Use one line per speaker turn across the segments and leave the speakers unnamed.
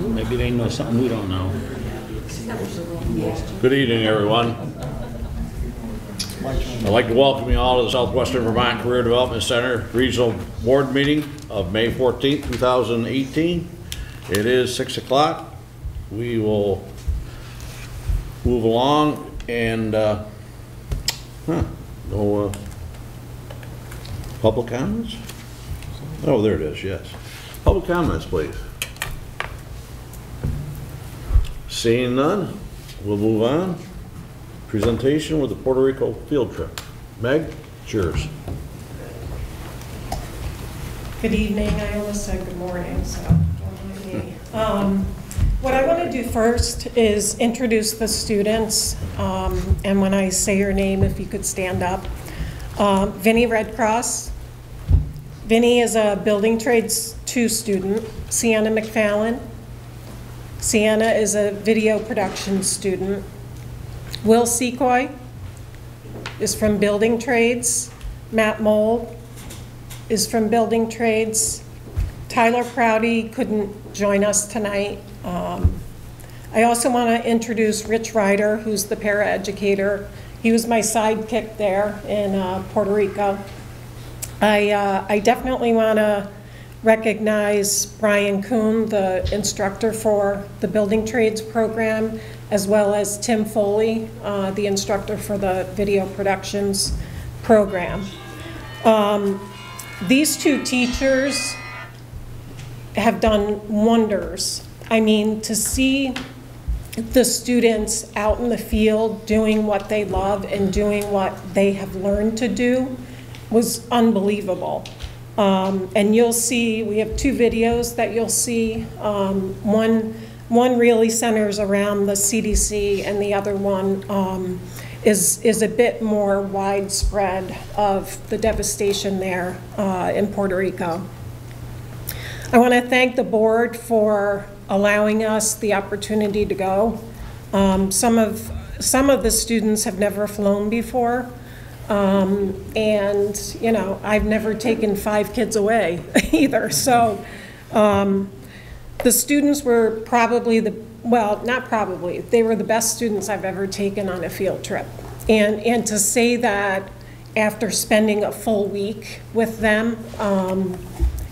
Maybe they know something we don't know.
Good evening, everyone. I'd like to welcome you all to the Southwestern Vermont Career Development Center Regional Board meeting of May 14th, 2018. It is 6 o'clock. We will move along and no public comments? Oh, there it is, yes. Public comments, please. Seeing none, we'll move on. Presentation with the Puerto Rico field trip. Meg, it's yours.
Good evening. I almost said good morning, so don't mind me. What I want to do first is introduce the students, and when I say your name, if you could stand up. Vinny Redcross. Vinny is a Building Trades 2 student. Sienna McFallon. Sienna is a video production student. Will Secoy is from Building Trades. Matt Mold is from Building Trades. Tyler Prouty couldn't join us tonight. I also want to introduce Rich Ryder, who's the paraeducator. He was my sidekick there in Puerto Rico. I definitely want to recognize Brian Kuhn, the instructor for the Building Trades program, as well as Tim Foley, the instructor for the video productions program. These two teachers have done wonders. I mean, to see the students out in the field doing what they love and doing what they have learned to do was unbelievable. And you'll see, we have two videos that you'll see. One really centers around the CDC, and the other one is a bit more widespread of the devastation there in Puerto Rico. I want to thank the board for allowing us the opportunity to go. Some of the students have never flown before. And, you know, I've never taken 5 kids away either. So the students were probably not probably, they were the best students I've ever taken on a field trip. And to say that after spending a full week with them,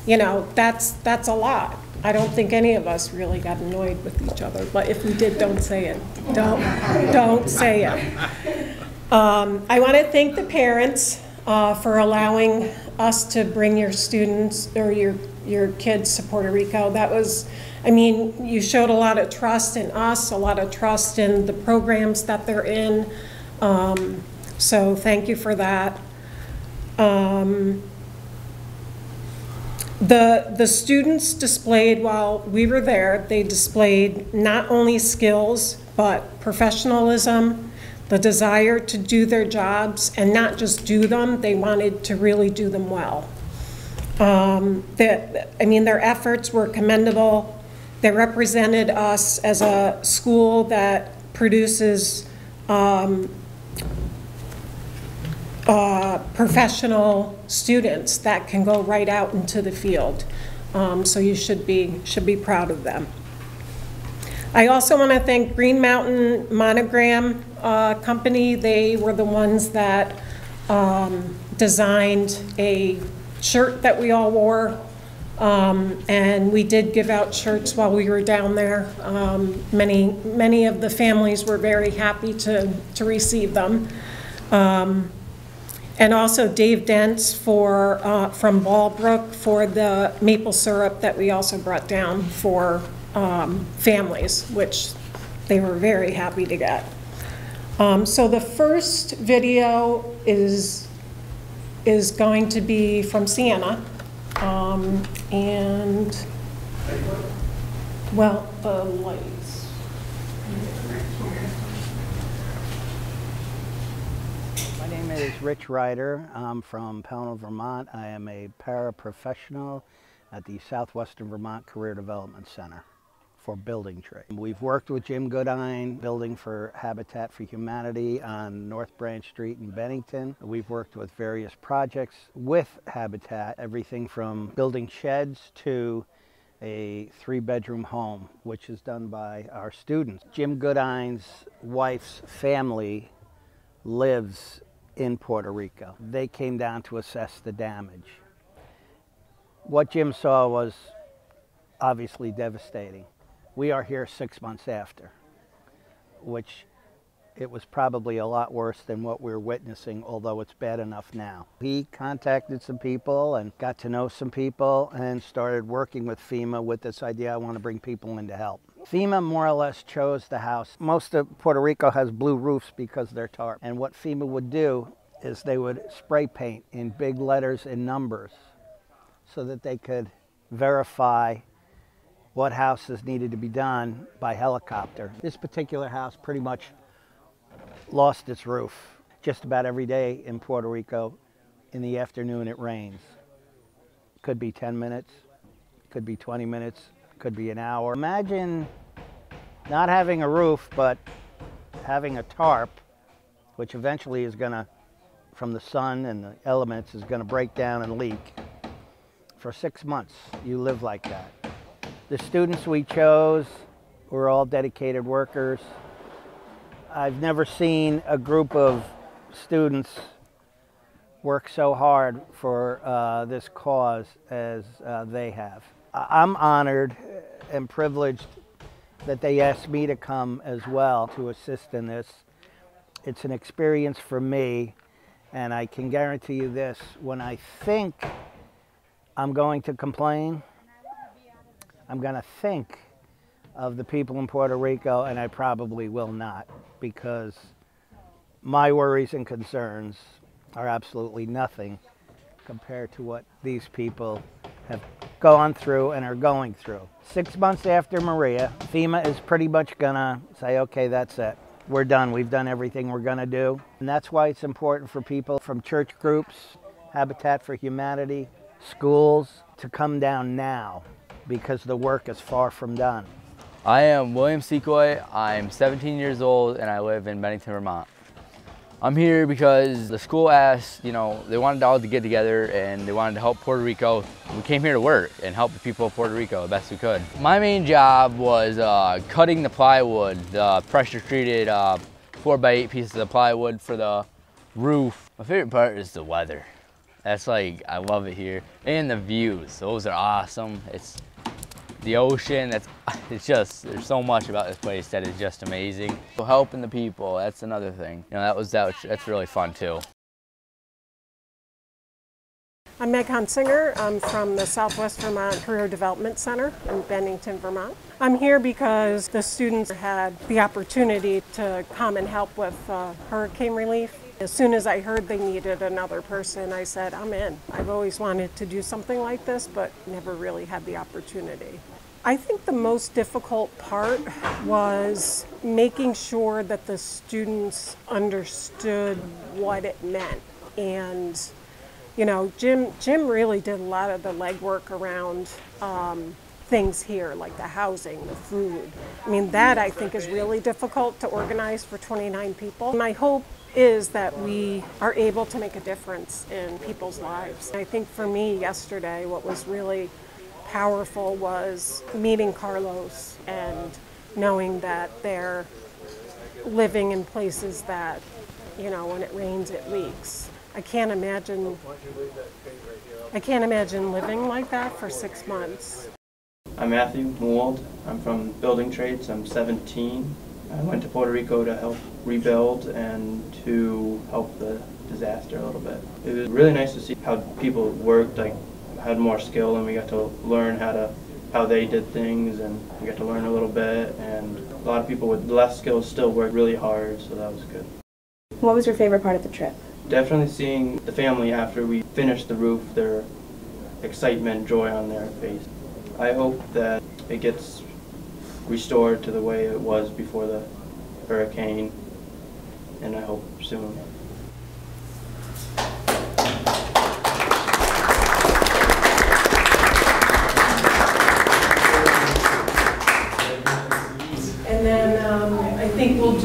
you know, that's a lot. I don't think any of us really got annoyed with each other, but if we did, don't say it. Don't say it. I want to thank the parents for allowing us to bring your students or your kids to Puerto Rico. That was, I mean, you showed a lot of trust in us, a lot of trust in the programs that they're in. So thank you for that. The students displayed, while we were there, they displayed not only skills, but professionalism, the desire to do their jobs, and not just do them, they wanted to really do them well. I mean, their efforts were commendable. They represented us as a school that produces professional students that can go right out into the field. So you should be proud of them. I also want to thank Green Mountain Monogram Company. They were the ones that designed a shirt that we all wore, and we did give out shirts while we were down there. Many of the families were very happy to receive them. And also Dave Dents from Ballbrook for the maple syrup that we also brought down for families, which they were very happy to get. So the first video is going to be from Sienna, and well, the lights.
My name is Rich Ryder. I'm from Pownell, Vermont. I am a paraprofessional at the Southwestern Vermont Career Development Center for Building Trade. We've worked with Jim Goodine, building for Habitat for Humanity on North Branch Street in Bennington. We've worked with various projects with Habitat, everything from building sheds to a 3-bedroom home, which is done by our students. Jim Goodine's wife's family lives in Puerto Rico. They came down to assess the damage. What Jim saw was obviously devastating. We are here 6 months after, which it was probably a lot worse than what we're witnessing, although it's bad enough now. He contacted some people and got to know some people and started working with FEMA with this idea, I want to bring people in to help. FEMA more or less chose the house. Most of Puerto Rico has blue roofs because they're tarp. And what FEMA would do is they would spray paint in big letters and numbers so that they could verify what houses needed to be done by helicopter. This particular house pretty much lost its roof. Just about every day in Puerto Rico, in the afternoon it rains. Could be 10 minutes, could be 20 minutes, could be an hour. Imagine not having a roof, but having a tarp, which eventually is gonna, from the sun and the elements, is gonna break down and leak. For 6 months, you live like that. The students we chose were all dedicated workers. I've never seen a group of students work so hard for this cause as they have. I'm honored and privileged that they asked me to come as well to assist in this. It's an experience for me, and I can guarantee you this, when I think I'm going to complain, I'm going to think of the people in Puerto Rico, and I probably will not, because my worries and concerns are absolutely nothing compared to what these people have gone through and are going through. 6 months after Maria, FEMA is pretty much gonna say, okay, that's it. We're done. We've done everything we're gonna do. And that's why it's important for people from church groups, Habitat for Humanity, schools, to come down now, because the work is far from done.
I am William Secoy. I'm 17 years old and I live in Bennington, Vermont. I'm here because the school asked, they wanted all to get together and they wanted to help Puerto Rico. We came here to work and help the people of Puerto Rico the best we could. My main job was cutting the plywood, the pressure treated 4x8 pieces of plywood for the roof. My favorite part is the weather. That's I love it here. And the views, those are awesome. It's the ocean, there's so much about this place that is just amazing. So helping the people, that's another thing. That's really fun too.
I'm Meg Hunsinger. I'm from the Southwest Vermont Career Development Center in Bennington, Vermont. I'm here because the students had the opportunity to come and help with hurricane relief. As soon as I heard they needed another person, I said, I'm in. I've always wanted to do something like this, but never really had the opportunity. I think the most difficult part was making sure that the students understood what it meant. And, Jim really did a lot of the legwork around things here, like the housing, the food. That I think is really difficult to organize for 29 people. My hope is that we are able to make a difference in people's lives. I think for me yesterday, what was really powerful was meeting Carlos and knowing that they're living in places that, when it rains, it leaks. I can't imagine living like that for 6 months.
I'm Matthew Mould. I'm from building trades. I'm 17. I went to Puerto Rico to help rebuild and to help the disaster a little bit. It was really nice to see how people worked, had more skill, and we got to learn how they did things, and we got to learn a little bit, and a lot of people with less skills still work really hard, so that was good.
What was your favorite part of the trip?
Definitely seeing the family after we finished the roof, their excitement, joy on their face. I hope that it gets restored to the way it was before the hurricane, and I hope soon.
And then I think we'll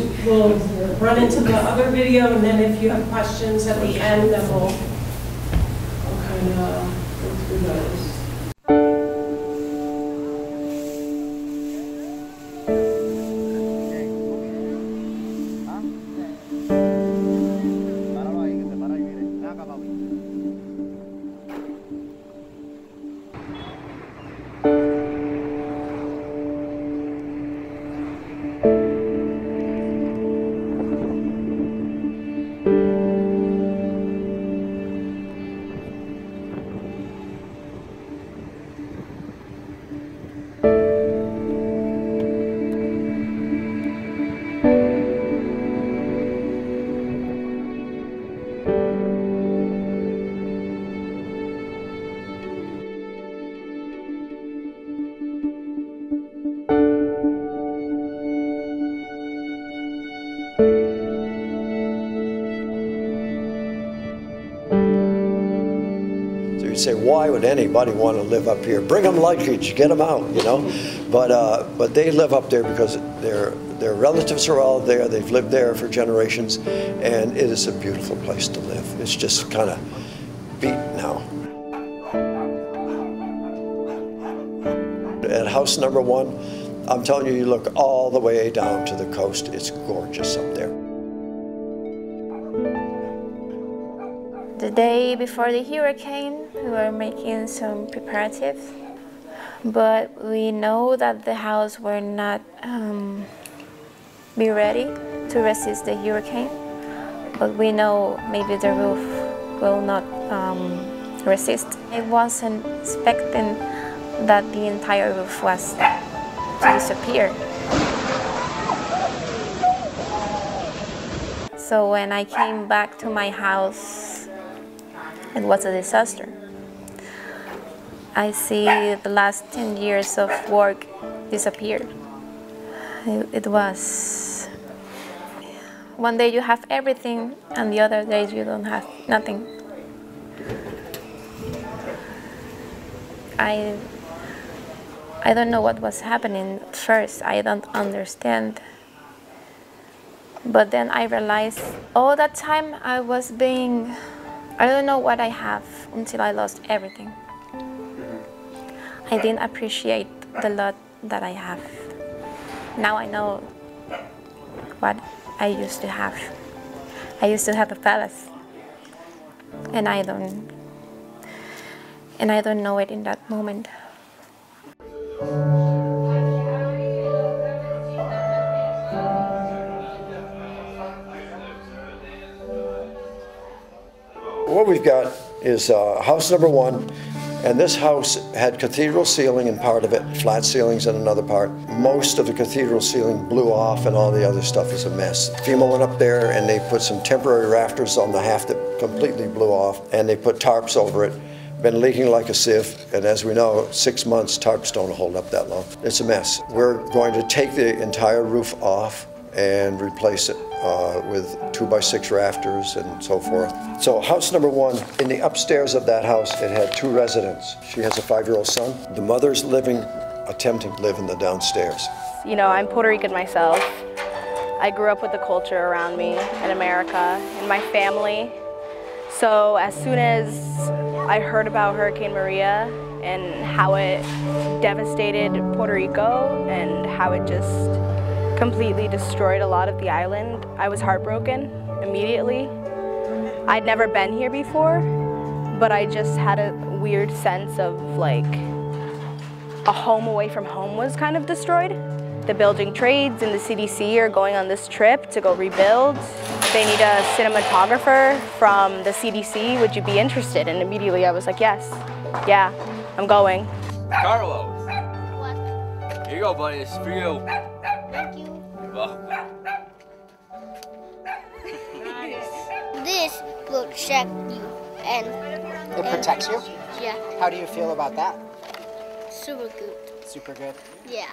run into the other video, and then if you have questions at the end, then we'll kind of go through those.
say, why would anybody want to live up here? Bring them luggage, get them out, you know. But they live up there because their relatives are all there. They've lived there for generations, and it is a beautiful place to live. It's just kind of beat now. At house number 1, I'm telling you, you look all the way down to the coast. It's gorgeous up there.
The day before the hurricane, we were making some preparatives, but we know that the house will not be ready to resist the hurricane, but we know maybe the roof will not resist. I wasn't expecting that the entire roof was to disappear. So when I came back to my house, it was a disaster. I see the last 10 years of work disappeared. It was, one day you have everything and the other day you don't have nothing. I don't know what was happening at first. I don't understand. But then I realized all that time I don't know what I have until I lost everything. I didn't appreciate the lot that I have. Now I know what I used to have. I used to have a palace, and I don't know it in that moment.
What we've got is house number 1, and this house had cathedral ceiling in part of it, flat ceilings in another part. Most of the cathedral ceiling blew off and all the other stuff is a mess. FEMA went up there and they put some temporary rafters on the half that completely blew off, and they put tarps over it. Been leaking like a sieve, and as we know, 6 months tarps don't hold up that long. It's a mess. We're going to take the entire roof off and replace it with 2x6 rafters and so forth. So house number 1, in the upstairs of that house, it had 2 residents. She has a 5-year-old son. The mother's attempting to live in the downstairs.
You know, I'm Puerto Rican myself. I grew up with the culture around me in America, in my family. So as soon as I heard about Hurricane Maria and how it devastated Puerto Rico and how it just completely destroyed a lot of the island, I was heartbroken immediately. I'd never been here before, but I just had a weird sense of like a home away from home was kind of destroyed. The building trades and the CDC are going on this trip to go rebuild. They need a cinematographer from the CDC. Would you be interested? And immediately I was like, yes, yeah, I'm going.
Carlos.
What?
Here you go, buddy. This is for you.
Thank you.
You're welcome.
This will protect you and...
It protects you?
Yeah.
How do you feel about that?
Super good.
Super good?
Yeah.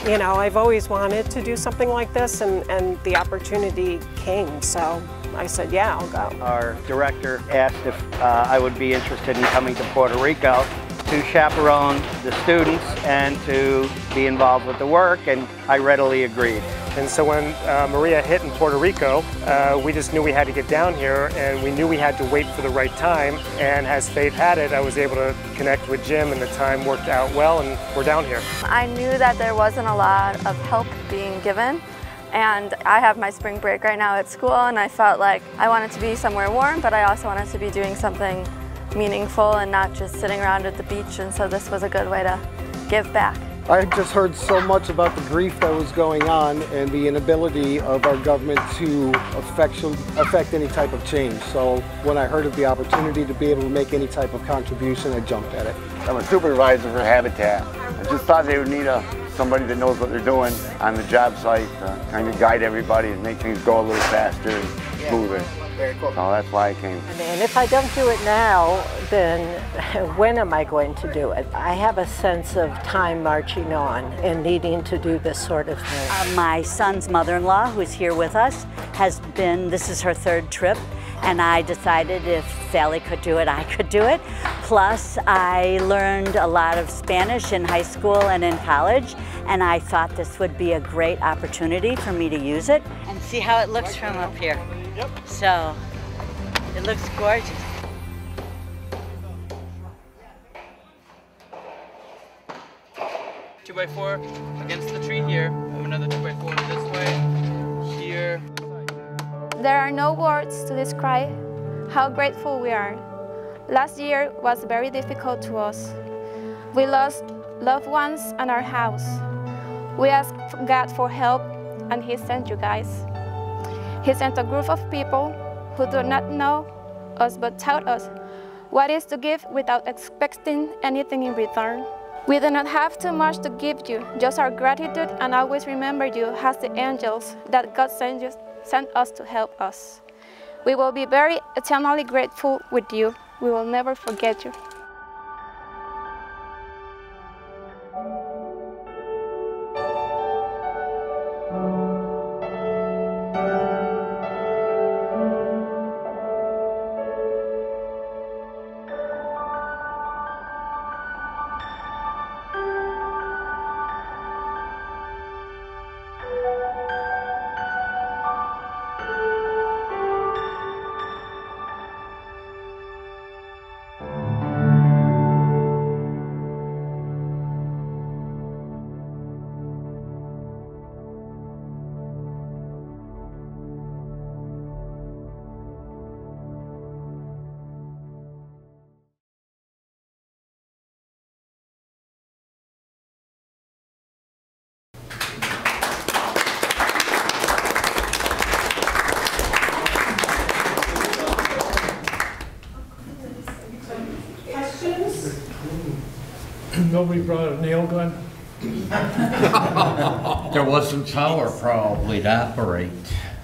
You know, I've always wanted to do something like this, and the opportunity came, so I said, yeah, I'll go.
Our director asked if I would be interested in coming to Puerto Rico to chaperone the students and to be involved with the work, and I readily agreed.
And so when Maria hit in Puerto Rico, we just knew we had to get down here, and we knew we had to wait for the right time. And as fate had it, I was able to connect with Jim, and the time worked out well, and we're down here.
I knew that there wasn't a lot of help being given, and I have my spring break right now at school, and I felt like I wanted to be somewhere warm, but I also wanted to be doing something meaningful and not just sitting around at the beach, and so this was a good way to give back.
I just heard so much about the grief that was going on and the inability of our government to affect any type of change. So when I heard of the opportunity to be able to make any type of contribution, I jumped at it.
I'm a supervisor for Habitat. I just thought they would need somebody that knows what they're doing on the job site to kind of guide everybody and make things go a little faster and smoother.
Very cool.
So that's why I came.
And if I don't do it now, then when am I going to do it? I have a sense of time marching on and needing to do this sort of thing.
My son's mother-in-law, who's here with us, this is her third trip, and I decided if Sally could do it, I could do it. Plus, I learned a lot of Spanish in high school and in college, and I thought this would be a great opportunity for me to use it. And see how it looks from up here. Yep. So, it looks gorgeous.
Two by four against the tree here. Move another 2x4 this way, here.
There are no words to describe how grateful we are. Last year was very difficult to us. We lost loved ones and our house. We asked God for help, and He sent you guys. He sent a group of people who do not know us but taught us what is to give without expecting anything in return. We do not have too much to give you, just our gratitude, and always remember you as the angels that God sent us to help us. We will be very eternally grateful with you. We will never forget you.
Nobody brought a nail gun?
There wasn't power probably to operate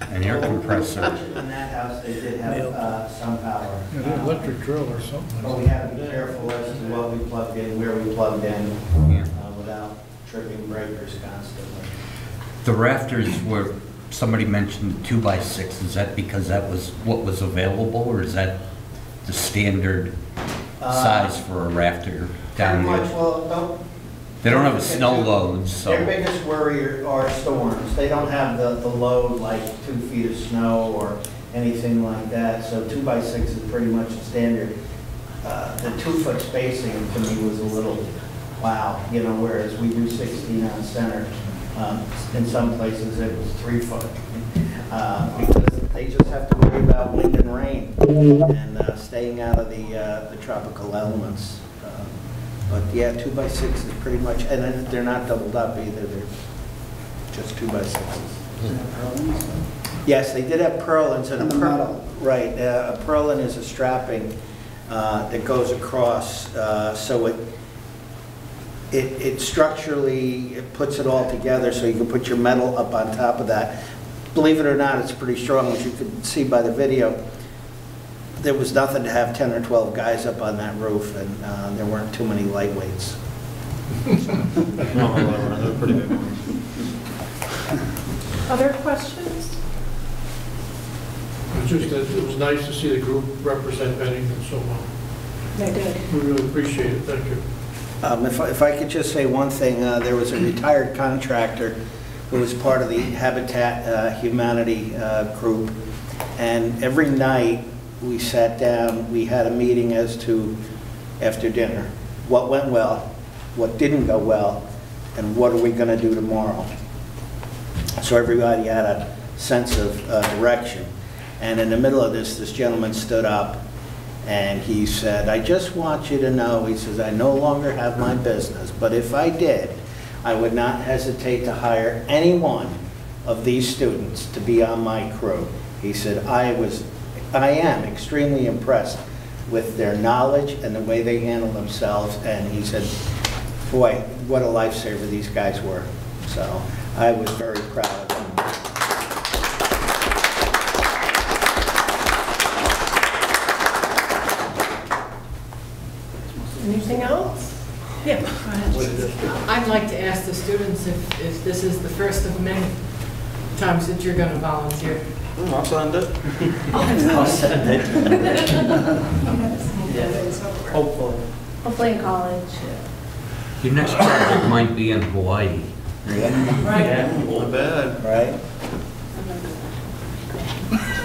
an air compressor.
In that house, they did have some power.
An electric drill or something.
But we have to be careful as to what we plugged in, where we plugged in, without tripping breakers constantly.
The rafters were, somebody mentioned 2x6. Is that because that was what was available, or is that the standard size for a rafter down there?
Well,
they don't have a snow load, so.
Their biggest worry are storms. They don't have the load like 2 feet of snow or anything like that, so 2x6 is pretty much the standard. The 2-foot spacing to me was a little, wow, you know, whereas we do 16 on center. In some places it was 3 foot. Because they just have to worry about wind and rain and staying out of the tropical elements. But yeah, 2x6 is pretty much, and they're not doubled up either. They're just 2x6s. Yes, they did have purlins and a metal. Right, a purlin is a strapping that goes across, so it structurally puts it all together, so you can put your metal up on top of that. Believe it or not, it's pretty strong, as you can see by the video. There was nothing to have 10 or 12 guys up on that roof, and there weren't too many lightweights.
No, they're pretty big.
Other questions?
It's just that it was nice to see the group represent Bennington so well.
They did.
We really appreciate it. Thank you.
If I could just say one thing, there was a retired contractor who was part of the Habitat Humanity group, and every night we sat down, we had a meeting as to, after dinner, what went well, what didn't go well, and what are we going to do tomorrow. So everybody had a sense of direction. And in the middle of this gentleman stood up and he said, I just want you to know, he says, I no longer have my business, but if I did, I would not hesitate to hire any one of these students to be on my crew. He said, I am extremely impressed with their knowledge and the way they handle themselves, and he said, boy, what a lifesaver these guys were. So I was very proud of them.
Anything else? Yeah.
I'd like to ask the students if this is the first of many times that you're going to volunteer.
I'll send it.
I'll
send it. Hopefully.
Hopefully in college.
Your next project might be in Hawaii.
Right.
Yeah, not bad.
Right?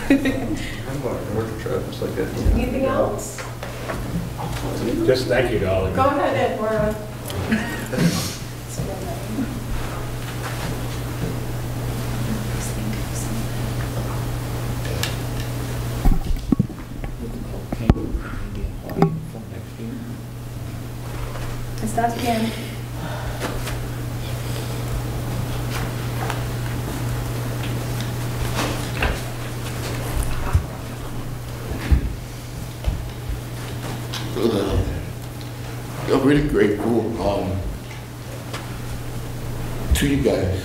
I'm going to work trip. It's like a.
Anything else?
Just thank you, darling.
Go ahead, Edward.
It starts again.
I'm really grateful to you guys.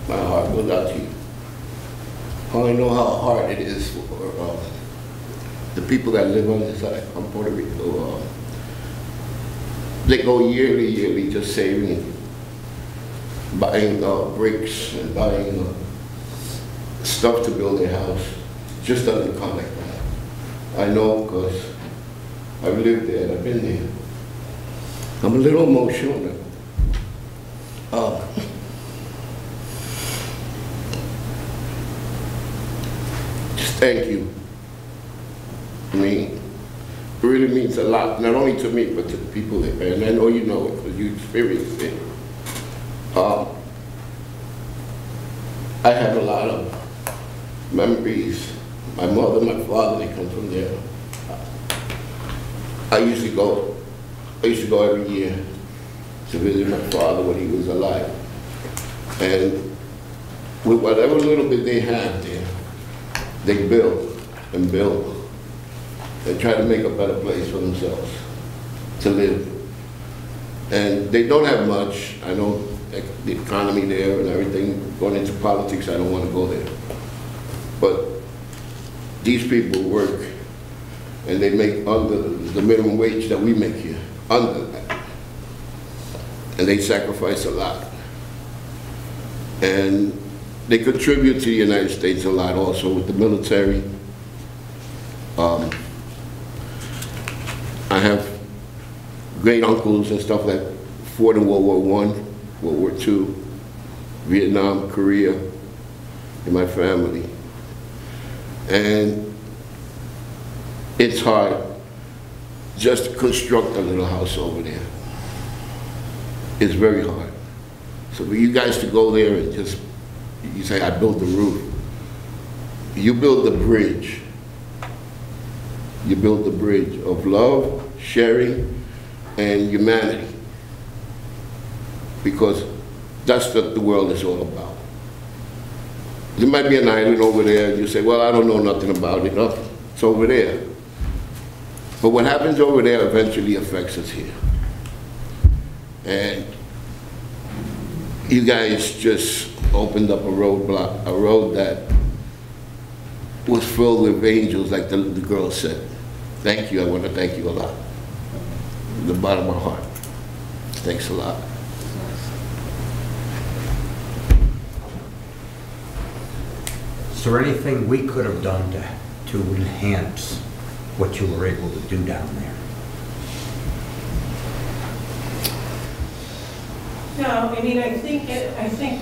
My heart goes out to you. I know how hard it is for the people that live on this side of Puerto Rico. They go yearly just saving, buying bricks and buying stuff to build their house. Just doesn't come like that. I know because I've lived there and I've been there. I'm a little emotional. Just thank you. I mean, it really means a lot, not only to me, but to the people there. And I know you know it because you experienced it. I have a lot of memories. My mother, my father, they come from there. I used to go every year to visit my father when he was alive. And with whatever little bit they have there, they build and build and try to make a better place for themselves to live. And they don't have much. I know the economy there and everything, going into politics, I don't want to go there. But these people work and they make under the minimum wage that we make here, under that. And they sacrifice a lot. And they contribute to the United States a lot also with the military. I have great uncles and stuff that fought in World War I, World War II, Vietnam, Korea, in my family. And it's hard just to construct a little house over there. It's very hard. So for you guys to go there and just, you say, I built the roof. You build the bridge. You build the bridge of love, sharing, and humanity. Because that's what the world is all about. There might be an island over there, and you say, well, I don't know nothing about it. No, it's over there. But what happens over there eventually affects us here. And you guys just opened up a road that was filled with angels, like the girl said. Thank you, I want to thank you a lot. From the bottom of my heart. Thanks a lot.
Is there anything we could have done to enhance what you were able to do down there?
No, I mean, I think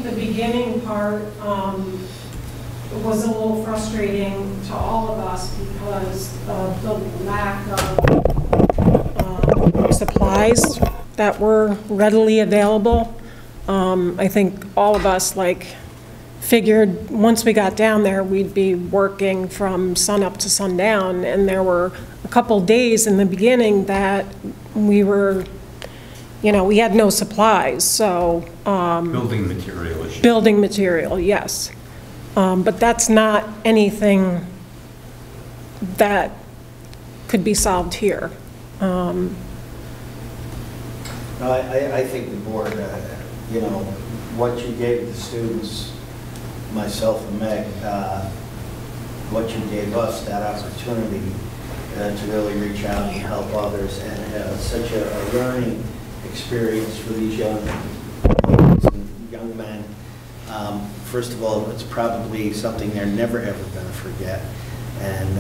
the beginning part was a little frustrating to all of us because of the lack of supplies that were readily available. I think all of us figured once we got down there we'd be working from sun up to sundown, and there were a couple days in the beginning that we were you know, we had no supplies, so.
Building material issue.
Building material, yes. But that's not anything that could be solved here.
I think the board, you know, what you gave the students, myself and Meg, what you gave us, that opportunity to really reach out and help others, and such a learning experience for these young men. First of all, it's probably something they're never ever going to forget, and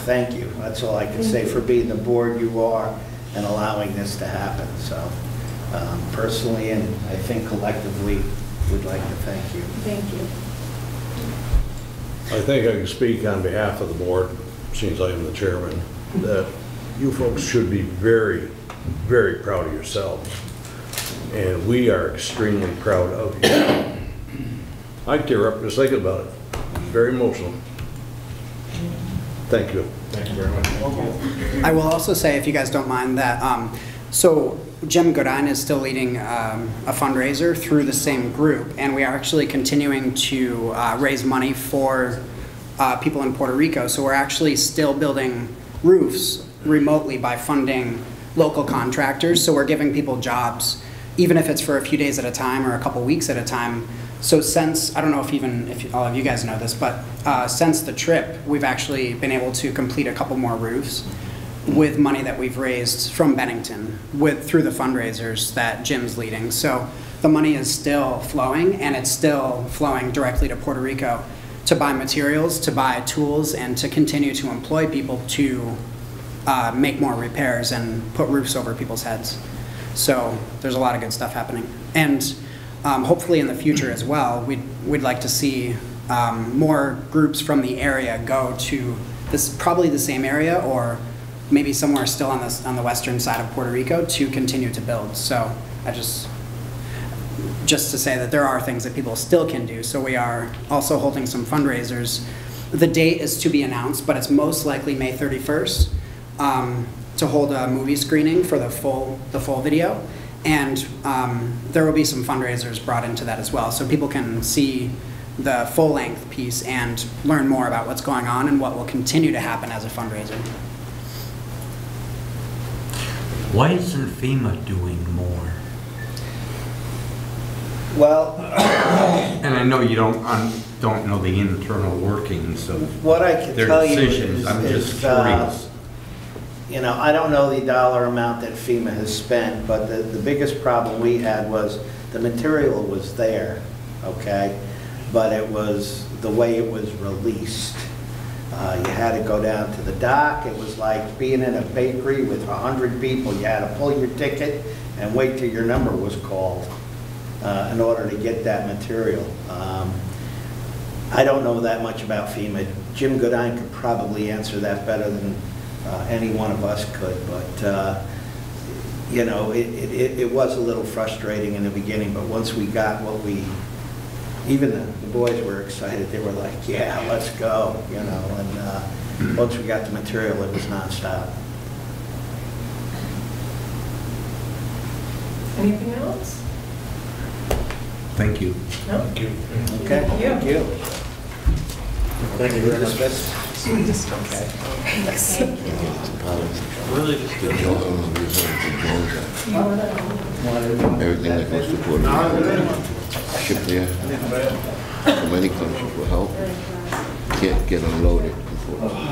thank you. That's all I can say for being the board you are and allowing this to happen. So personally, and I think collectively, we'd like to thank you.
Thank you.
I think I can speak on behalf of the board, since I am the chairman, that you folks should be very, very proud of yourselves. And we are extremely proud of you. I tear up just thinking about it. It's very emotional. Thank you.
Thank you very much. I will also say, if you guys don't mind, that so Jim Godin is still leading a fundraiser through the same group, and we are actually continuing to raise money for people in Puerto Rico. So we're actually still building roofs remotely by funding local contractors. So we're giving people jobs, even if it's for a few days at a time or a couple weeks at a time. So since, I don't know if all of you guys know this, but since the trip, we've actually been able to complete a couple more roofs with money that we've raised from Bennington through the fundraisers that Jim's leading. So the money is still flowing, and it's still flowing directly to Puerto Rico to buy materials, to buy tools, and to continue to employ people to make more repairs and put roofs over people's heads. So there's a lot of good stuff happening. And hopefully in the future as well, we'd like to see more groups from the area go to probably the same area, or maybe somewhere still on the western side of Puerto Rico, to continue to build. So I just to say that there are things that people still can do. So we are also holding some fundraisers. The date is to be announced, but it's most likely May 31st to hold a movie screening for the full video. And there will be some fundraisers brought into that as well, so people can see the full-length piece and learn more about what's going on and what will continue to happen as a fundraiser.
Why isn't FEMA doing more?
Well,
and I know you don't know the internal workings of
what I can
their
tell
decisions.
You is,
I'm just curious.
You know, I don't know the dollar amount that FEMA has spent, but the biggest problem we had was the material was there, okay? But it was the way it was released. You had to go down to the dock. It was like being in a bakery with 100 people. You had to pull your ticket and wait till your number was called in order to get that material. I don't know that much about FEMA. Jim Godin could probably answer that better than any one of us could, but you know, it was a little frustrating in the beginning, but once we got what even the boys were excited. They were like, yeah, let's go, you know, and once we got the material, it was nonstop.
Anything else?
Thank you.
No?
Thank you.
Okay, thank you.
Thank you very much.
We discussed.
Okay.
Thanks.
Really just the everything that goes to Puerto Rico, shipped there from any country for help, can't get unloaded in Puerto Rico.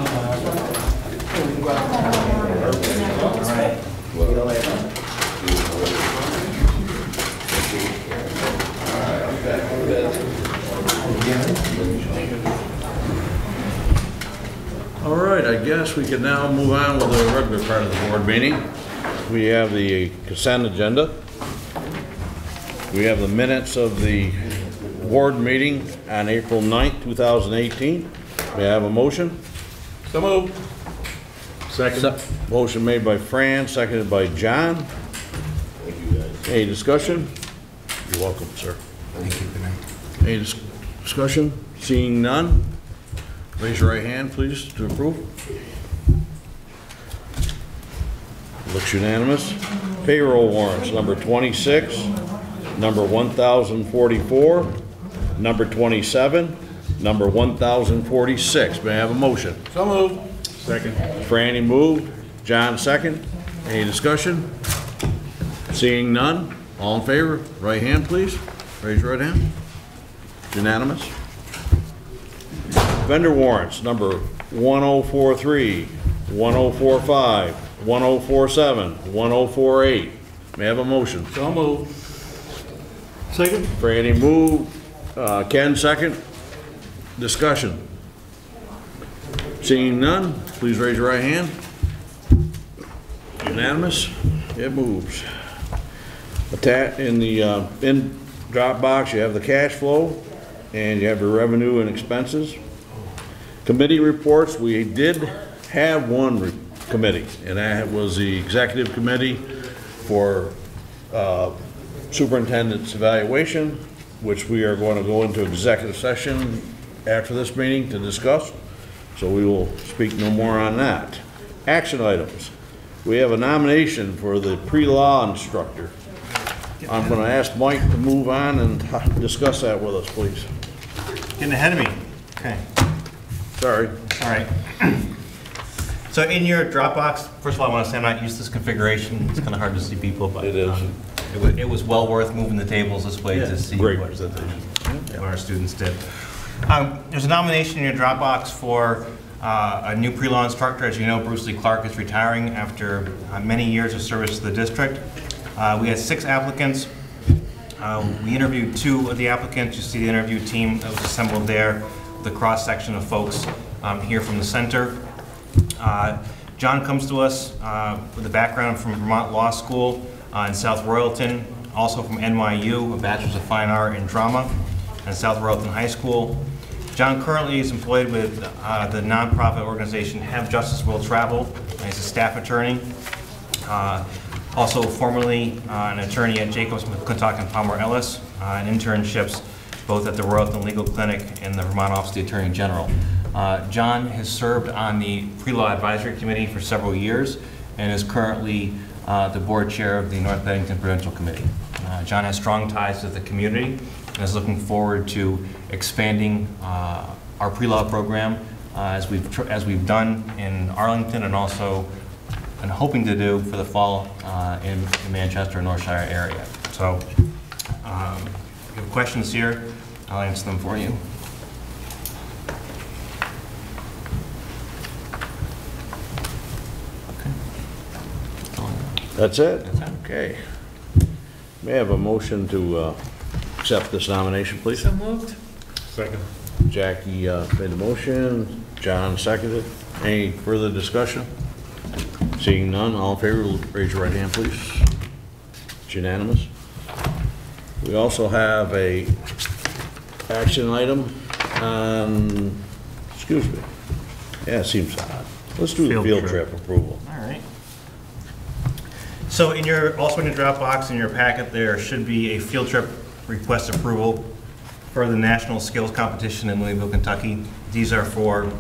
All right, I guess we can now move on with the regular part of the board meeting. We have the consent agenda. We have the minutes of the board meeting on April 9th, 2018. May I have a motion?
So moved. Second.
Motion made by Fran, seconded by John.
Thank you, guys.
Any discussion? You're welcome, sir.
Thank you. Good night.
Any discussion? Seeing none? Raise your right hand, please, to approve. Looks unanimous. Payroll warrants, number 26, number 1,044, number 27, number 1,046. May I have a motion?
So moved. Second.
Franny moved, John second. Any discussion? Seeing none, all in favor, right hand please. Raise your right hand. Unanimous. Vendor warrants, number 1043, 1045, 1047, 1048. May I have a motion?
So moved. Second.
Franny moved, Ken second. Discussion. Seeing none, please raise your right hand. Unanimous, it moves. In the drop box, you have the cash flow and you have your revenue and expenses. Committee reports, we did have one committee, and that was the executive committee for superintendent's evaluation, which we are going to go into executive session after this meeting to discuss. So we will speak no more on that. Action items. We have a nomination for the pre-law instructor. I'm going to ask Mike to move on and discuss that with us, please.
Getting ahead of me. Okay.
Sorry.
All right. So in your Dropbox, first of all, I want to say I'm not used to this configuration. It's kind of hard to see people, but
it is.
It was well worth moving the tables this way to see what our students did. There's a nomination in your Dropbox for a new pre-law instructor. As you know, Bruce Lee Clark is retiring after many years of service to the district. We had 6 applicants. We interviewed 2 of the applicants. You see the interview team that was assembled there, the cross-section of folks here from the center. John comes to us with a background from Vermont Law School in South Royalton, also from NYU, a Bachelor's of Fine Art in Drama, and South Royalton High School. John currently is employed with the nonprofit organization Have Justice Will Travel. He's a staff attorney. Also formerly an attorney at Jacobs, McClintock, and Palmer Ellis, and internships both at the Royalton Legal Clinic and the Vermont Office of the Attorney General. John has served on the Pre-Law Advisory Committee for several years and is currently the board chair of the North Bennington Prudential Committee. John has strong ties to the community and is looking forward to expanding our pre-law program as we've done in Arlington and also and hoping to do for the fall in the Manchester and Northshire area. So if you have questions here, I'll answer them for you.
That's it? Okay. May I have a motion to accept this nomination, please?
So moved.
Second.
Jackie made the motion, John seconded. Any further discussion? Seeing none, all in favor, raise your right hand, please. It's unanimous. We also have a action item on, excuse me. Yeah, it seems odd. Let's do the field trip approval.
All right. So in your, also in your Dropbox, in your packet, there should be a field trip request approval for the National Skills Competition in Louisville, Kentucky. These are for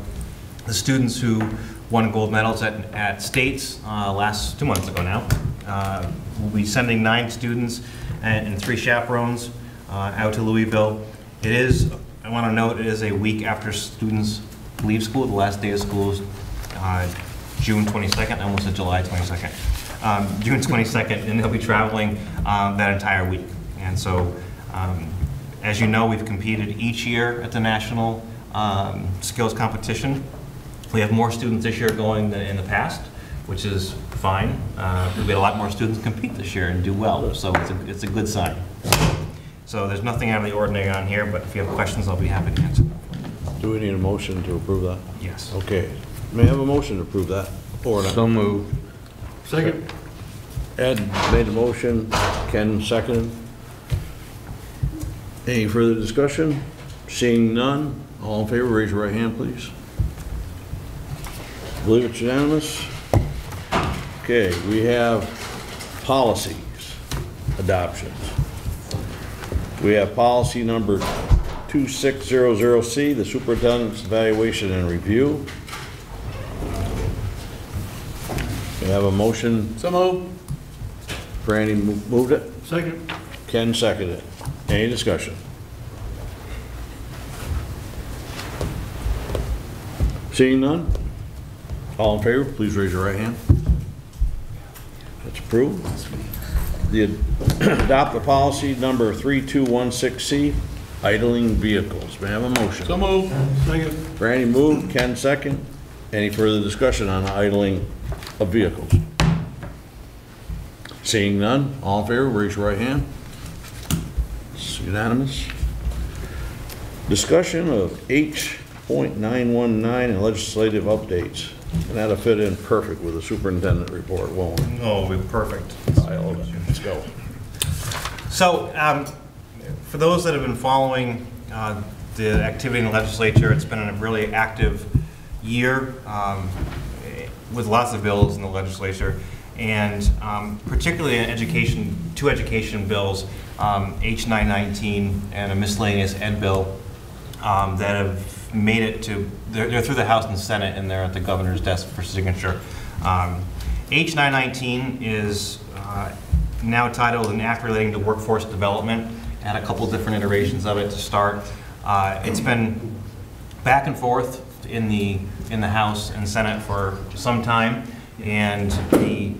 the students who won gold medals at States 2 months ago now. We'll be sending 9 students and 3 chaperones out to Louisville. It is, I want to note, it is a week after students leave school. The last day of school is June 22nd, I almost said July 22nd. June 22nd, and they'll be traveling that entire week. And so, as you know, we've competed each year at the National Skills Competition. We have more students this year going than in the past, which is fine. We had a lot more students compete this year and do well, so it's a good sign. So there's nothing out of the ordinary on here, but if you have questions, I'll be happy to answer them.
Do we need a motion to approve that?
Yes.
Okay. May I have a motion to approve that? Or not?
So moved.
Second.
Ed made the motion, Ken seconded. Any further discussion? Seeing none, all in favor, raise your right hand, please. I believe it's unanimous. Okay, we have policies, adoptions. We have policy number 2600C, the superintendent's evaluation and review. May I have a motion.
So moved.
Franny moved it.
Second.
Ken seconded it. Any discussion? Seeing none? All in favor, please raise your right hand. That's approved. Adopt the policy number 3216C, idling vehicles. May I have a motion?
So moved. Second.
Franny moved, Ken second. Any further discussion on idling of vehicles? Seeing none, all in favor, raise your right hand. It's unanimous. Discussion of H.919 and legislative updates. And that'll fit in perfect with the superintendent report, won't it?
Oh, it'll be perfect.
Let's go.
So, for those that have been following the activity in the legislature, it's been a really active year with lots of bills in the legislature, and particularly in education, two education bills, H.919 and a miscellaneous ed bill that have made it to, they're through the House and Senate, and they're at the governor's desk for signature. H.919 is now titled an act relating to workforce development, and a couple different iterations of it to start. It's been back and forth in the House and Senate for some time, and the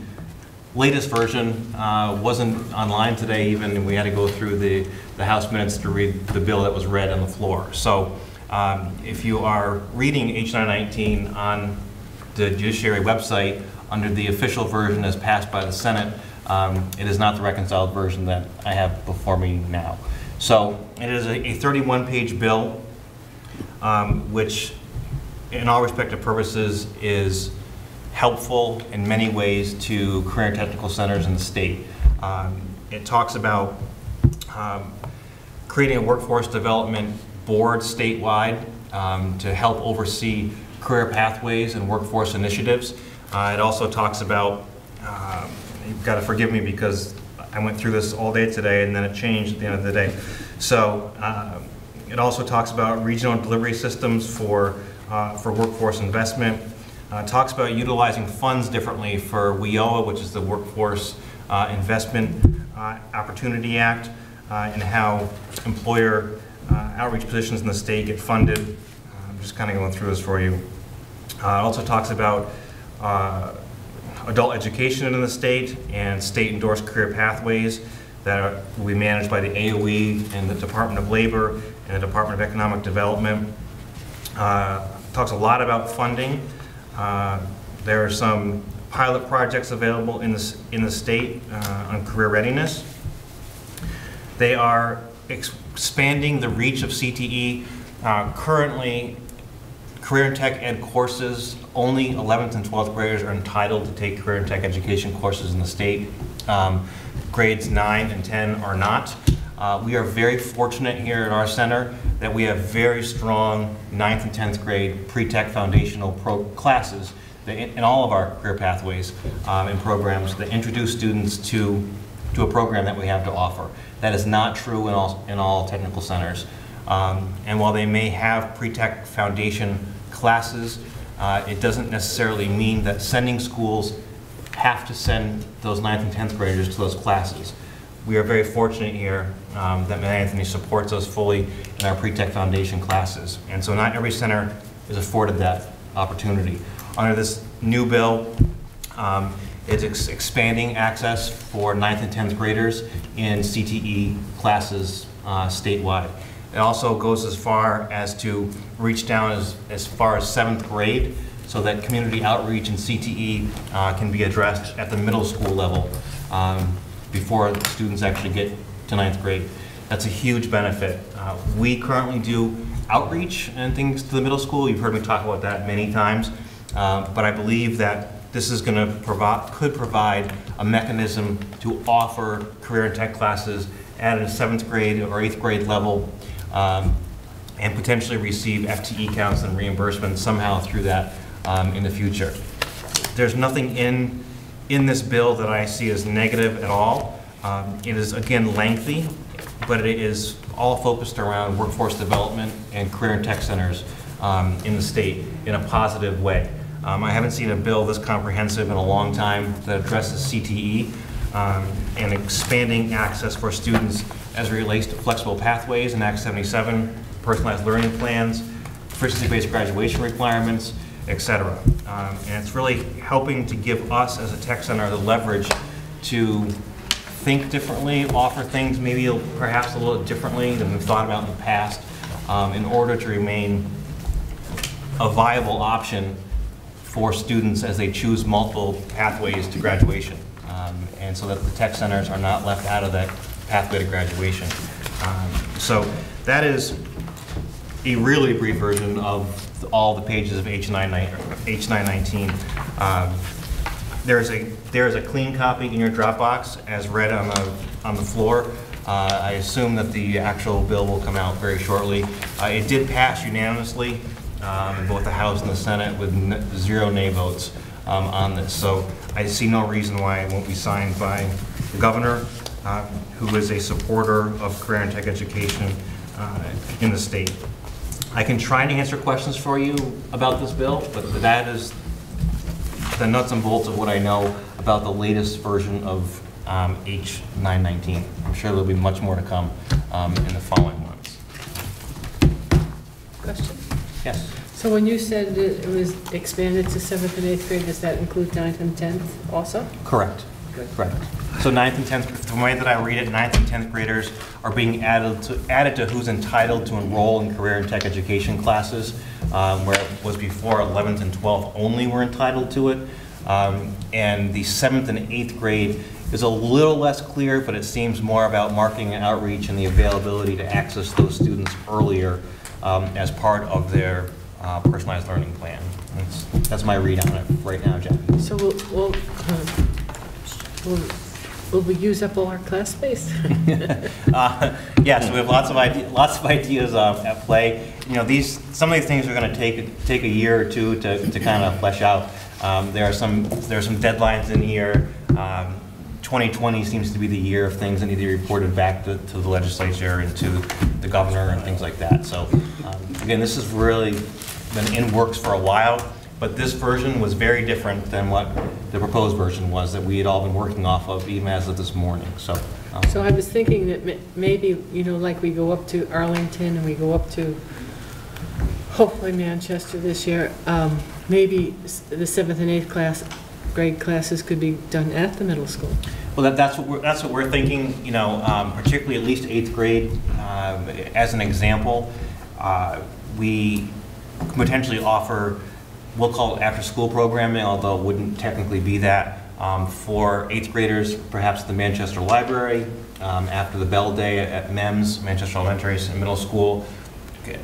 latest version wasn't online today even, and we had to go through the House minutes to read the bill that was read on the floor. So if you are reading H.919 on the judiciary website under the official version as passed by the Senate, it is not the reconciled version that I have before me now. So it is a 31-page bill, which in all respective purposes is helpful in many ways to career and technical centers in the state. It talks about creating a workforce development board statewide to help oversee career pathways and workforce initiatives. It also talks about, you've got to forgive me because I went through this all day today and then it changed at the end of the day. So it also talks about regional delivery systems for workforce investment. Talks about utilizing funds differently for WIOA, which is the Workforce Investment Opportunity Act, and how employer outreach positions in the state get funded. I'm just kind of going through this for you. It also talks about adult education in the state and state-endorsed career pathways that will be managed by the AOE and the Department of Labor and the Department of Economic Development. Talks a lot about funding. There are some pilot projects available in the state on career readiness. They are expanding the reach of CTE. Currently, career and tech ed courses, only 11th and 12th graders are entitled to take career and tech education courses in the state. Grades 9 and 10 are not. We are very fortunate here at our center that we have very strong 9th and 10th grade pre-tech foundational classes in all of our career pathways and programs that introduce students to a program that we have to offer. That is not true in all technical centers. And while they may have pre-tech foundation classes, it doesn't necessarily mean that sending schools have to send those 9th and 10th graders to those classes. We are very fortunate here that Mount Anthony supports us fully in our pre-tech foundation classes. And so not every center is afforded that opportunity. Under this new bill, it's expanding access for 9th and 10th graders in CTE classes statewide. It also goes as far as to reach down as far as 7th grade so that community outreach and CTE can be addressed at the middle school level before students actually get to 9th grade. That's a huge benefit. We currently do outreach and things to the middle school. You've heard me talk about that many times, but I believe that this is going to could provide a mechanism to offer career and tech classes at a 7th grade or 8th grade level and potentially receive FTE counts and reimbursement somehow through that in the future. There's nothing in this bill that I see as negative at all. It is, again, lengthy, but it is all focused around workforce development and career and tech centers in the state in a positive way. I haven't seen a bill this comprehensive in a long time that addresses CTE and expanding access for students as it relates to flexible pathways in Act 77, personalized learning plans, proficiency-based graduation requirements, etc. And it's really helping to give us as a tech center the leverage to think differently, offer things maybe perhaps a little differently than we've thought about in the past in order to remain a viable option for students as they choose multiple pathways to graduation. And so that the tech centers are not left out of that pathway to graduation. So that is a really brief version of all the pages of H919. There is a clean copy in your Dropbox as read on the floor. I assume that the actual bill will come out very shortly. It did pass unanimously in both the House and the Senate with 0 nay votes on this. So I see no reason why it won't be signed by the governor, who is a supporter of career and tech education in the state. I can try to answer questions for you about this bill, but that is the nuts and bolts of what I know about the latest version of H919. I'm sure there'll be much more to come in the following months.
Question?
Yes.
So when you said it was expanded to 7th and 8th grade, does that include 9th and 10th also?
Correct.
Good.
Correct. So 9th and 10th, the way that I read it, 9th and 10th graders are being added to who's entitled to enroll in career and tech education classes, where it was before 11th and 12th only were entitled to it. And the 7th and 8th grade is a little less clear, but it seems more about marketing and outreach and the availability to access those students earlier as part of their personalized learning plan. That's my read on it right now, Jackie.
So will we use up all our class space?
Yes, we have lots of ideas at play. You know, some of these things are going to take a year or two to kind of flesh out. There are some deadlines in here. 2020 seems to be the year of things that need to be reported back to the legislature and to the governor and things like that. So again, this has really been in works for a while, but this version was very different than what the proposed version was that we had all been working off of even as of this morning. So
I was thinking that maybe, you know, like we go up to Arlington and we go up to hopefully Manchester this year, maybe the 7th and 8th grade classes could be done at the middle school.
Well, that's what we're thinking. You know, particularly at least 8th grade, as an example, we can potentially offer, we'll call it after-school programming, although it wouldn't technically be that. For 8th graders, perhaps the Manchester Library, after the Bell Day at MEMS, Manchester Elementary and Middle School.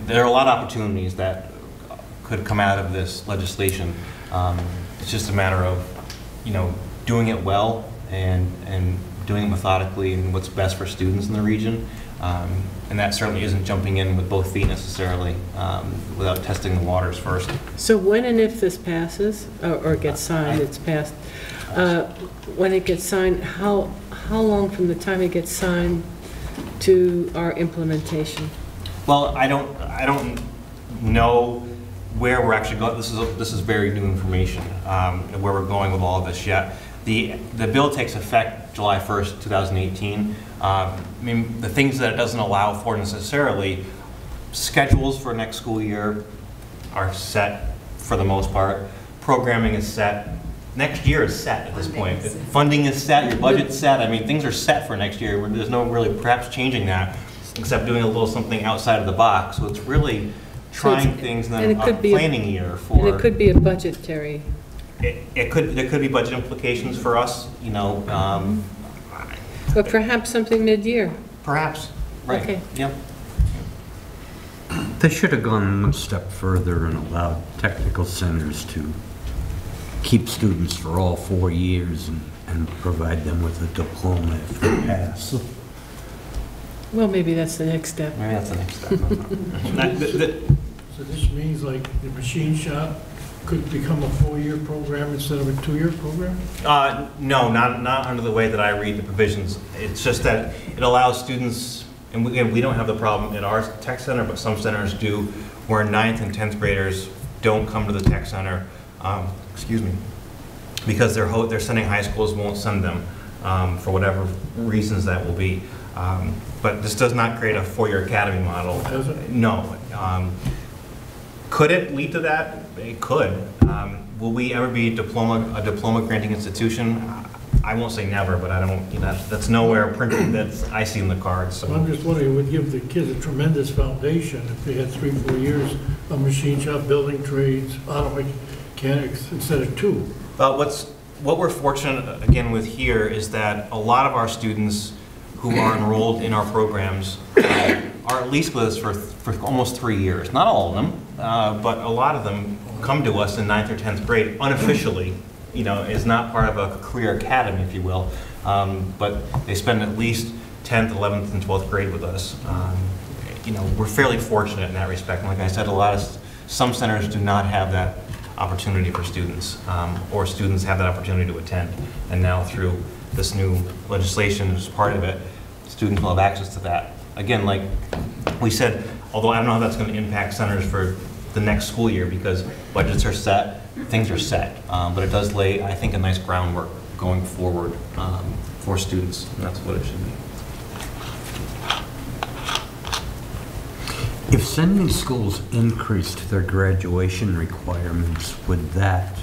There are a lot of opportunities that could come out of this legislation. It's just a matter of, you know, doing it well and doing it methodically and what's best for students in the region. And that certainly isn't jumping in with both feet necessarily without testing the waters first.
So when and if this passes or gets signed, it's passed. When it gets signed, how long from the time it gets signed to our implementation? Well,
I don't know where we're actually going. This is very new information, where we're going with all of this yet. The bill takes effect July 1st, 2018. I mean, the things that it doesn't allow for necessarily, schedules for next school year are set for the most part. Programming is set. Next year is set at this point. Funding is set, your budget's set. I mean, things are set for next year. There's no really perhaps changing that, except doing a little something outside of the box. So it's really trying things in a planning year for.
And it could be a budgetary.
There could be budget implications for us, you know.
But perhaps something mid-year.
Perhaps. Right.
Okay.
Yep.
They should have gone one step further and allowed technical centers to keep students for all 4 years and provide them with a diploma if they pass.
Well, maybe that's the next step.
Maybe that's the next step.
So this means like the machine shop could become a 4-year program instead of a 2-year program?
No, not under the way that I read the provisions. It's just that it allows students, and we don't have the problem at our tech center, but some centers do, where 9th and 10th graders don't come to the tech center excuse me, because they're sending high schools won't send them for whatever reasons that will be. But this does not create a four-year academy model.
Does it?
No. Could it lead to that? It could. Will we ever be a diploma granting institution? I won't say never, but I don't. You know, that's nowhere printed that I see in the cards. So.
I'm just wondering, it would give the kids a tremendous foundation if they had 3-4 years of machine shop, building trades, auto mechanics instead of 2.
What we're fortunate again with here is that a lot of our students who are enrolled in our programs are at least with us for almost 3 years. Not all of them, but a lot of them come to us in 9th or 10th grade unofficially. You know, is not part of a career academy, if you will, but they spend at least 10th, 11th, and 12th grade with us. You know, we're fairly fortunate in that respect. And like I said, some centers do not have that opportunity for students, or students have that opportunity to attend. And now through this new legislation as part of it, students will have access to that. Again, like we said, although I don't know how that's going to impact centers for the next school year because budgets are set, things are set, but it does lay, I think, a nice groundwork going forward for students, and that's what it should be.
If sending schools increased their graduation requirements, would that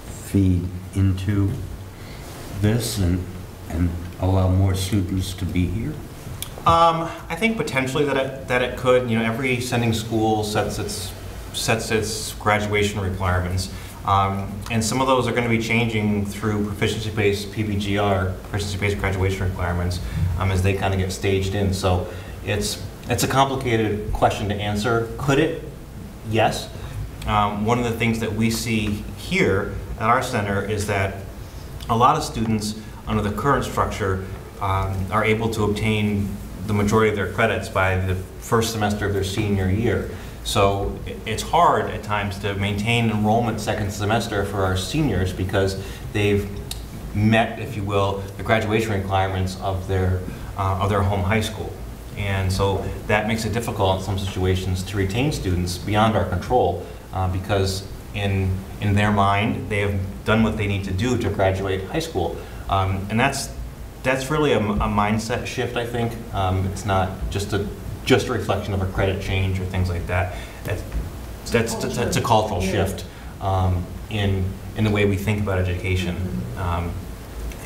feed into this and allow more students to be here?
I think potentially that it could. You know, every sending school sets its graduation requirements. And some of those are going to be changing through proficiency-based PBGR, proficiency-based graduation requirements, as they kind of get staged in. So it's a complicated question to answer. Could it? Yes. One of the things that we see here at our center is that a lot of students under the current structure are able to obtain the majority of their credits by the first semester of their senior year. So it's hard at times to maintain enrollment second semester for our seniors because they've met, if you will, the graduation requirements of their home high school. And so that makes it difficult in some situations to retain students beyond our control because in their mind, they have done what they need to do to graduate high school. And that's really a mindset shift, I think. It's not just a reflection of a credit change or things like that. That's a cultural shift in the way we think about education.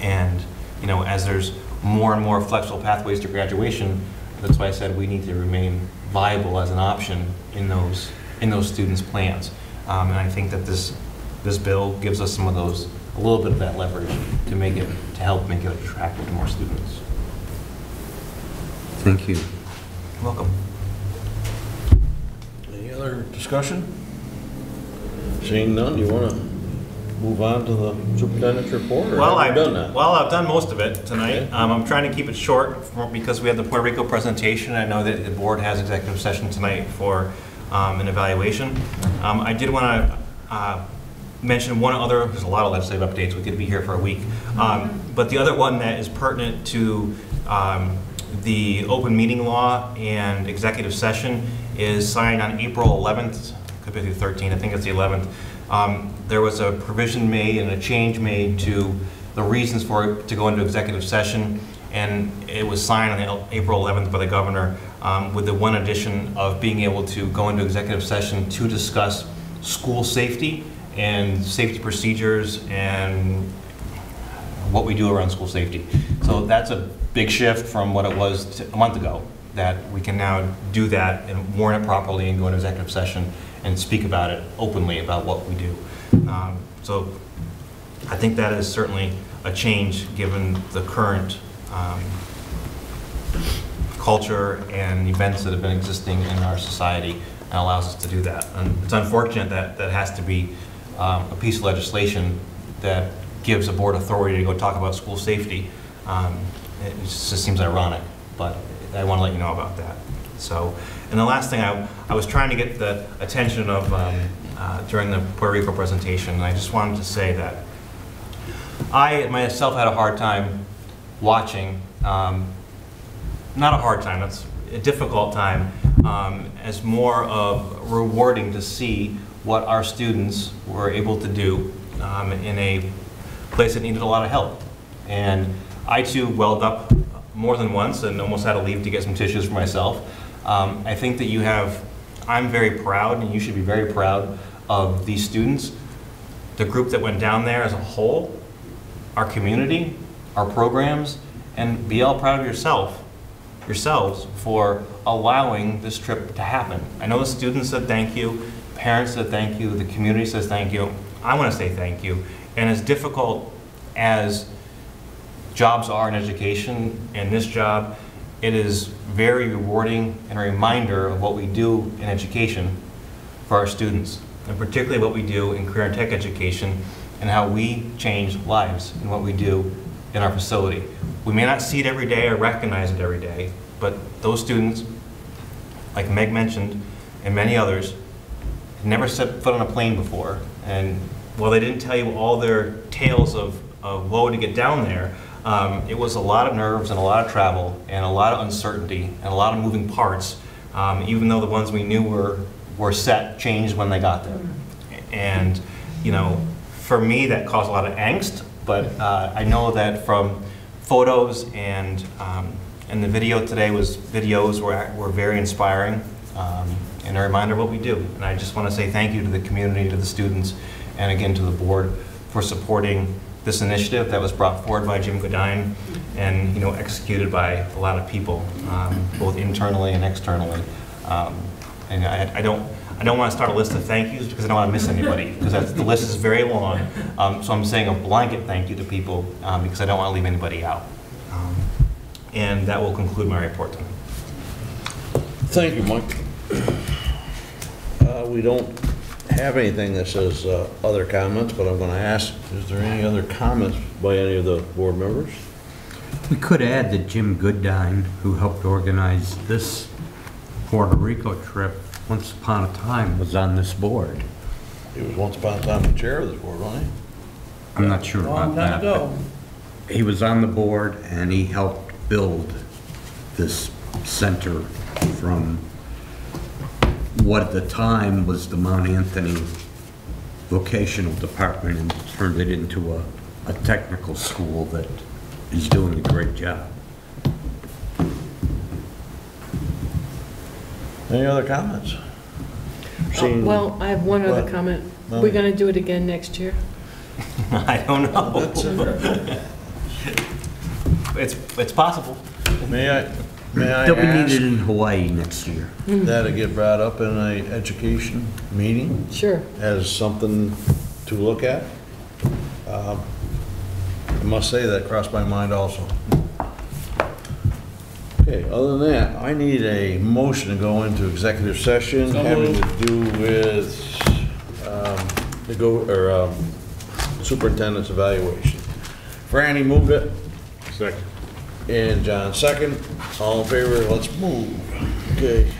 And you know, as there's more and more flexible pathways to graduation, that's why I said we need to remain viable as an option in those students' plans. And I think that this bill gives us some of those, a little bit of that leverage to help make it attractive to more students.
Thank you.
You're welcome.
Any other discussion? Seeing none, you want to move on to the superintendent's report? Or
Well,
have you done that?
I've done most of it tonight.
Okay.
I'm trying to keep it short because we have the Puerto Rico presentation. I know that the board has executive session tonight for an evaluation. I did want to mention one other, there's a lot of legislative updates, we could be here for a week. But the other one that is pertinent to the open meeting law and executive session is signed on April 11th, could be the 13th, I think it's the 11th. There was a provision made and a change made to the reasons for it to go into executive session, and it was signed on April 11th by the governor with the one addition of being able to go into executive session to discuss school safety and safety procedures and what we do around school safety. So that's a big shift from what it was a month ago, that we can now do that and warn it properly and go into executive session and speak about it openly about what we do. So I think that is certainly a change given the current culture and events that have been existing in our society, and allows us to do that. And it's unfortunate that that has to be a piece of legislation that gives a board authority to go talk about school safety. It just seems ironic, but I want to let you know about that. So, and the last thing, I was trying to get the attention of during the Puerto Rico presentation, and I just wanted to say that I myself had a hard time watching, not a hard time, it's a difficult time, as more of rewarding to see what our students were able to do in a place that needed a lot of help. And I too welled up more than once and almost had to leave to get some tissues for myself. I think that I'm very proud, and you should be very proud of these students, the group that went down there as a whole, our community, our programs, and be all proud of yourselves for allowing this trip to happen. I know the students said thank you, parents said thank you, the community says thank you. I want to say thank you. And as difficult as jobs are in education, and this job, it is very rewarding and a reminder of what we do in education for our students, and particularly what we do in career and tech education and how we change lives in what we do in our facility. We may not see it every day or recognize it every day, but those students, like Meg mentioned, and many others, had never set foot on a plane before. And while they didn't tell you all their tales of woe to get down there, it was a lot of nerves and a lot of travel and a lot of uncertainty and a lot of moving parts, even though the ones we knew were set changed when they got there. And for me, that caused a lot of angst, but I know that from photos and the video today were very inspiring and a reminder of what we do. And I just want to say thank you to the community, to the students, and again to the board for supporting this initiative that was brought forward by Jim Godine and executed by a lot of people, both internally and externally. And I don't want to start a list of thank yous because I don't want to miss anybody, because the list is very long. So I'm saying a blanket thank you to people because I don't want to leave anybody out. And that will conclude my report tonight.
Thank you, Mike. We don't have anything that says other comments, but I'm going to ask, is there any other comments by any of the board members?
We could add that Jim Goodine, who helped organize this Puerto Rico trip, once upon a time was on this board.
He was once upon a time the chair of this board, wasn't he?
I'm not sure about that. But he was on the board and he helped build this center from what at the time was the Mount Anthony Vocational Department and turned it into a technical school that is doing a great job.
Any other comments?
Well, I have one other comment. We're going to do it again next year?
I don't know. It's possible.
May I
They'll be
ask
needed in Hawaii next year.
that it get brought up in an education meeting?
Sure.
As something to look at? I must say that crossed my mind also. Okay, other than that, I need a motion to go into executive session having to do with superintendent's evaluation. Franny moved it.
Second.
And John second. All in favor, let's move. Okay.